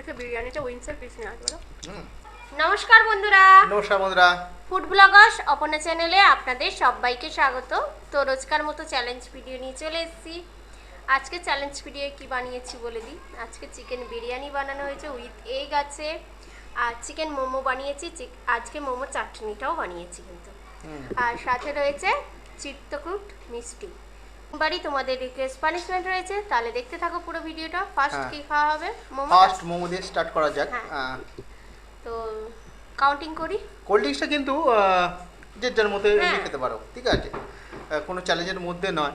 আচ্ছা বিরিয়ানিটা উইংসের পিস নিয়ে আসবো। হুম। নমস্কার বন্ধুরা, নমস্কার বন্ধুরা। ফুড ব্লগার্স অপর্ণা চ্যানেলে আপনাদের সবাইকে স্বাগত। তো রোজকার মতো চ্যালেঞ্জ ভিডিও নিয়ে চলে এসেছি। আজকে চ্যালেঞ্জ ভিডিও কি বানিয়েছি বলে দিই। আজকে চিকেন বিরিয়ানি বানানো হয়েছে, উইথ এগ আছে, আর চিকেন মোমো বানিয়েছি। আজকে মোমো চাটনিটাও বানিয়েছি কিন্তু। আর সাথে রয়েছে চিত্তকূট মিষ্টি। বাড়ি তোমাদের রিকোয়েস্ট পানিশমেন্ট রয়েছে, তাহলে দেখতে থাকো পুরো ভিডিওটা। ফার্স্ট কি খাওয়া হবে? মোমো। ফার্স্ট মোমো দিয়ে স্টার্ট করা যাক। তো কাউন্টিং করি। কোল্ড ড্রিঙ্কসটা কিন্তু যে যার মধ্যে হ্যাঁ। খেতে পারো, ঠিক আছে, কোনো চ্যালেঞ্জের মধ্যে নয়,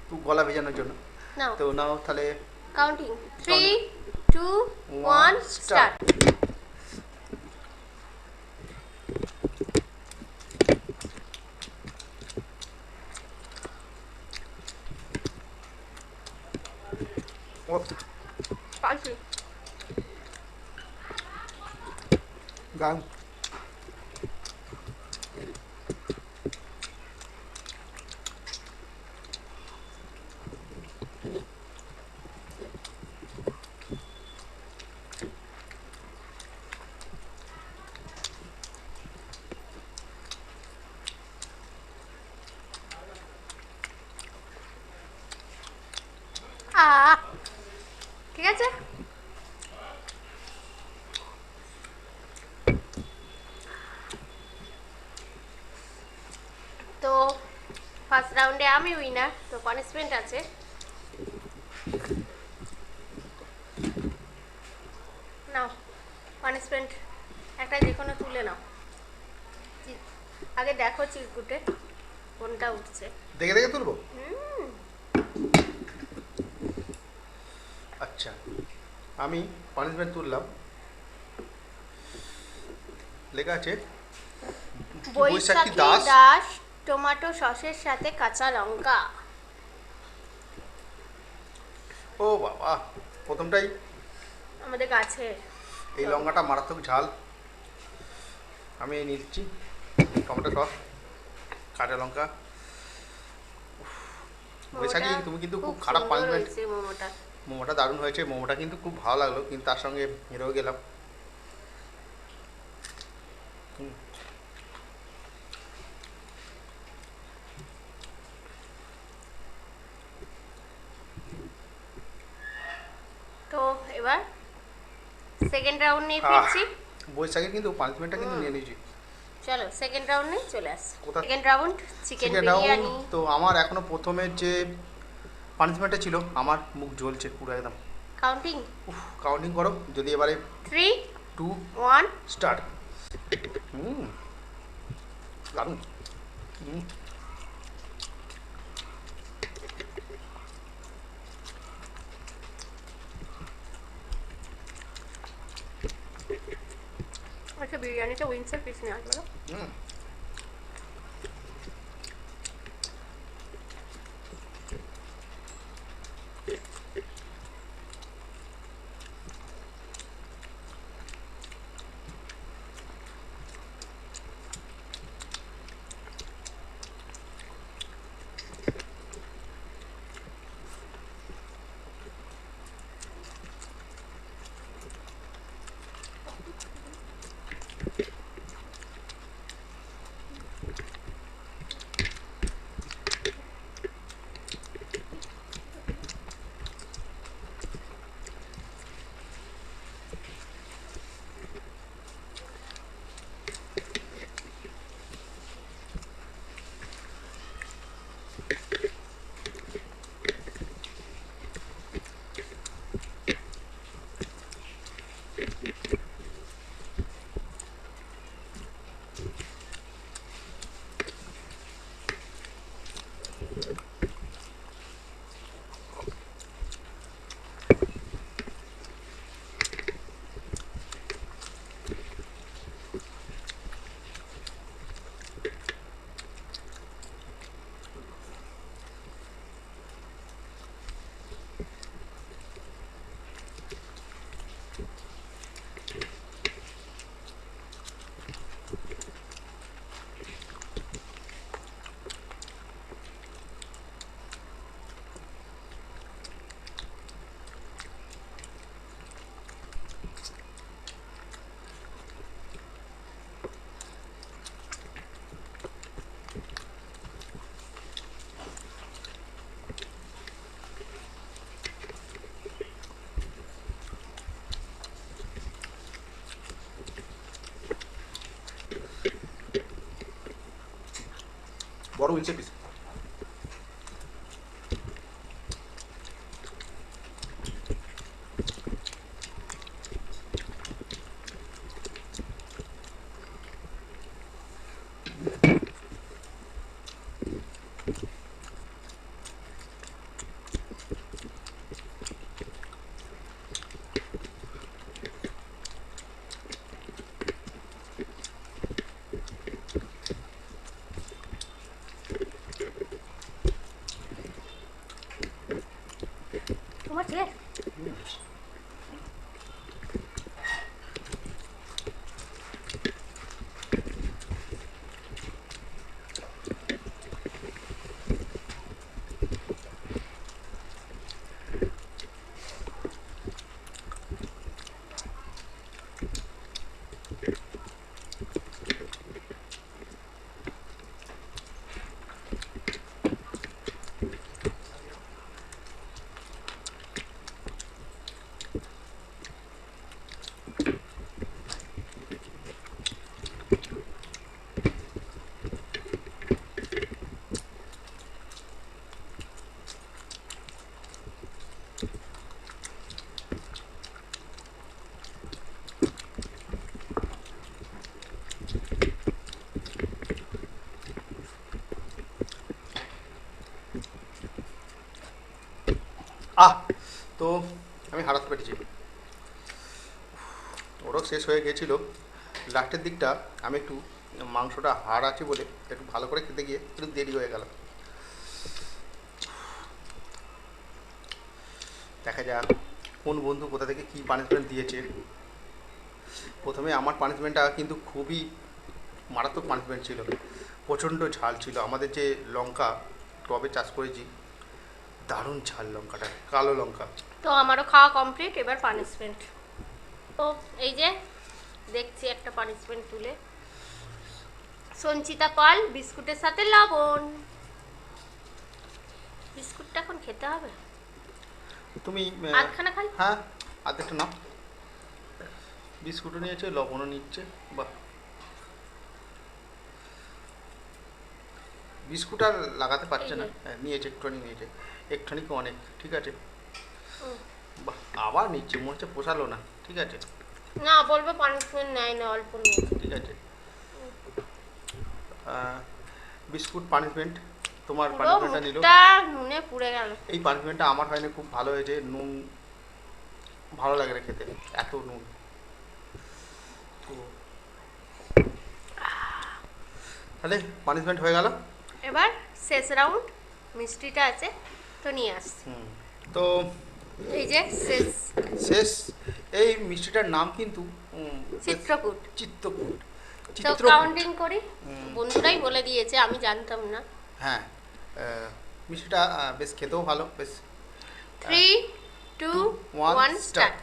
একটু গলা ভেজানোর জন্য। নাও তো নাও তাহলে কাউন্টিং 3 2 1 স্টার্ট। পাঁচি গান ঠিক আছে। তো ফার্স্ট রাউন্ডে আমি উইনার, তো পানিশমেন্ট আছে। নাও পানিশমেন্ট একটা যে কোনো তুলে নাও। আগে দেখো চিরকুটে কোনটা উঠছে। দেখে দেখে তুলবো। আচ্ছা, আমি পানিশমেন্ট তুললাম। লেখা আছে বৈশাখী দাস টমেটো সসের সাথে কাঁচা লঙ্কা। ও বাবা, প্রথমটাই আমাদের গাছে এই লঙ্কাটা মারাত্মক ঝাল। আমি এই নিচ্ছি টমেটো সস, কাঁচা লঙ্কা। বৈশাখী, তুমি কিন্তু খুব খারাপ পানিশমেন্ট। মোমোটা দারুণ হয়েছে, মোমোটা কিন্তু খুব ভালো লাগলো, কিন্তু তার সঙ্গে হেরেও গেলাম। তো এবার সেকেন্ড রাউন্ড নিয়ে ফিরছি। বৈশাখীর কিন্তু পানিশমেন্টটা কিন্তু নিয়ে নিয়েছি। চলো সেকেন্ড রাউন্ডে চলে আস। কোথায়? Second round chicken second round. Biryani. তো আমার এখনো প্রথমের যে পানিশমেন্টটা ছিল, আমার মুখ জ্বলছে পুরো একদম। কাউন্টিং কাউন্টিং করো, যদি এবারে 3 2 1 স্টার্ট। দারুণ। আচ্ছা বিরিয়ানিটা উইংসের পিস নিয়ে আসবো। বড় উইচে পিস। তোমার ছেলে তো আমি হারাতে পেরেছি। ওরও শেষ হয়ে গেছিলো। লাস্টের দিকটা আমি একটু মাংসটা হাড় আছে বলে একটু ভালো করে খেতে গিয়ে একটু দেরি হয়ে গেল। দেখা যাক কোন বন্ধু কোথা থেকে কী পানিশমেন্ট দিয়েছে। প্রথমে আমার পানিশমেন্টটা কিন্তু খুবই মারাত্মক পানিশমেন্ট ছিল, প্রচণ্ড ঝাল ছিল। আমাদের যে লঙ্কা টবে চাষ করেছি, দারুণ ঝাল লঙ্কাটা, কালো লঙ্কা। তো আমারও খাওয়া কমপ্লিট, এবার পানিশমেন্ট। তো এই যে দেখছি একটা পানিশমেন্ট তুলে, সঞ্চিতা পাল বিস্কুটের সাথে লবণ। বিস্কুটটা এখন খেতে হবে, তুমি আধখানা খাই। হ্যাঁ আধেকটা নাও। বিস্কুটও নিয়েছে, লবণও নিচ্ছে। বাহ, বিস্কুট আর লাগাতে পারছে না। হ্যাঁ নিয়েছে, একটুখানি নিয়েছে, একটুখানি কি অনেক। ঠিক আছে, বাহ আবার নিচ্ছে, মনে হচ্ছে পোষালো না। ঠিক আছে, না বলবো পানিশমেন্ট নেয় না, অল্প নিয়েছে। ঠিক আছে। বিস্কুট পানিশমেন্ট, তোমার পানিশমেন্টটা নিল। নুনে পুড়ে গেল। এই পানিশমেন্টটা আমার হয়নি, খুব ভালো হয়েছে। নুন ভালো লাগে না খেতে, এত নুন। তো তাহলে পানিশমেন্ট হয়ে গেল। এবার শেষ রাউন্ড, মিষ্টিটা আছে তো নিয়ে আসছি। তো এই যে শেষ শেষ এই মিষ্টিটার নাম কিন্তু চিত্রকূট। চিত্রকূট। তো কাউন্টিং করি, বন্ধুরাই বলে দিয়েছে, আমি জানতাম না। হ্যাঁ, মিষ্টিটা বেশ খেতেও ভালো। বেশ 3, 2, 1 স্টার্ট।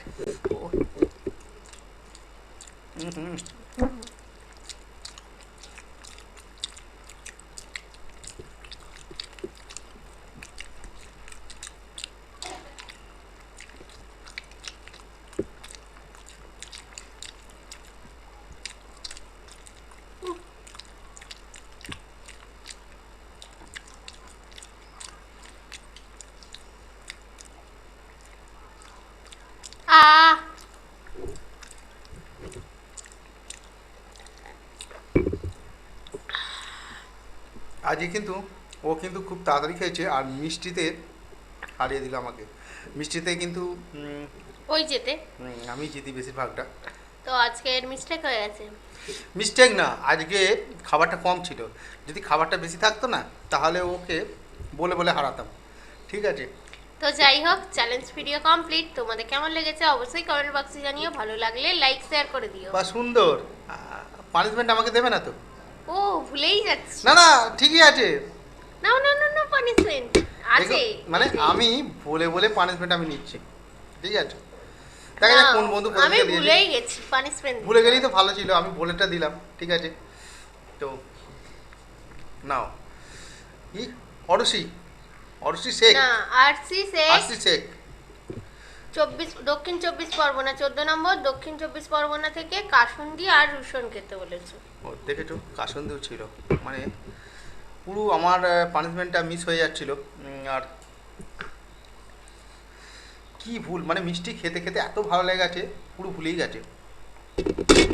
আজকে কিন্তু ও কিন্তু খুব তাড়াতাড়ি খেয়েছে, আর মিষ্টিতে হারিয়ে দিল আমাকে। মিষ্টিতে কিন্তু ওই যেতে আমি জিতি বেশিরভাগটা। তো আজকের মিস্টেক হয়ে গেছে। মিস্টেক না, আজকে খাবারটা কম ছিল। যদি খাবারটা বেশি থাকতো না, তাহলে ওকে বলে বলে হারাতাম। ঠিক আছে, তো যাই হোক, চ্যালেঞ্জ ভিডিও কমপ্লিট। তোমাদের কেমন লেগেছে অবশ্যই কমেন্ট বক্সে জানিও। ভালো লাগলে লাইক শেয়ার করে দিও। বা সুন্দর পানিশমেন্ট আমাকে দেবে না তো? ও ভুলেই যাচ্ছি। না না, ঠিকই আছে। না না না না, পানিশমেন্ট আছে। মানে আমি বলে বলে পানিশমেন্ট আমি নিচ্ছি। ঠিক আছে, দেখা যাক কোন বন্ধু কোথা আমি থেকে দিয়েছে। ভুলেই গেছি পানিশমেন্ট। ভুলে গেলেই তো ভালো ছিল, আমি বলেটা দিলাম। ঠিক আছে, তো নাও। কি অরসি, অরসি শেখ না, আরসি শেখ। আরসি শেখ 24 দক্ষিণ 24 পরগনা, 14 নম্বর দক্ষিণ 24 পরগনা থেকে কাসুন্দি আর রুশন খেতে বলেছে। ও দেখেছো, কাসন্দিও ছিল। মানে পুরো আমার পানিশমেন্টটা মিস হয়ে যাচ্ছিল। আর কি ভুল, মানে মিষ্টি খেতে খেতে এত ভালো লেগেছে, পুরো ভুলেই গেছে।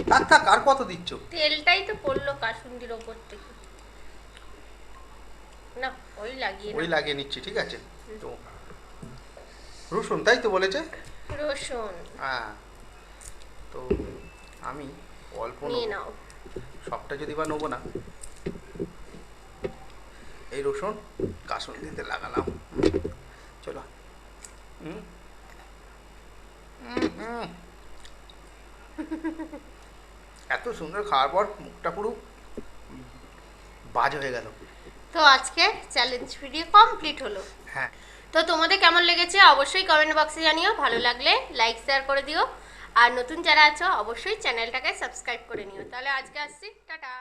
থাক থাক, আর কত দিচ্ছ? তেলটাই তো পড়লো কাসুন্দির ওপর থেকে। না ওই লাগিয়ে নিচ্ছি, ঠিক আছে। তো রসুন, তাই তো বলেছে? রসুন হ্যাঁ, তো আমি অল্প নিয়ে নেবো, নাও। সবটা যদি বা নেবো না। এই রসুন কাসুন্দিতে লাগালাম। চলো। হুম হুম হুম। এত সুন্দর খাওয়ার পর মুখটা পুরো বাজ হয়ে গেল। তো আজকে চ্যালেঞ্জ ভিডিও কমপ্লিট হলো। হ্যাঁ, তো তোমাদের কেমন লেগেছে অবশ্যই কমেন্ট বক্সে জানিও, ভালো লাগলে লাইক শেয়ার করে দিও, আর নতুন যারা আছো অবশ্যই চ্যানেলটাকে সাবস্ক্রাইব করে নিও। তাহলে আজকে আসছি, টাটা।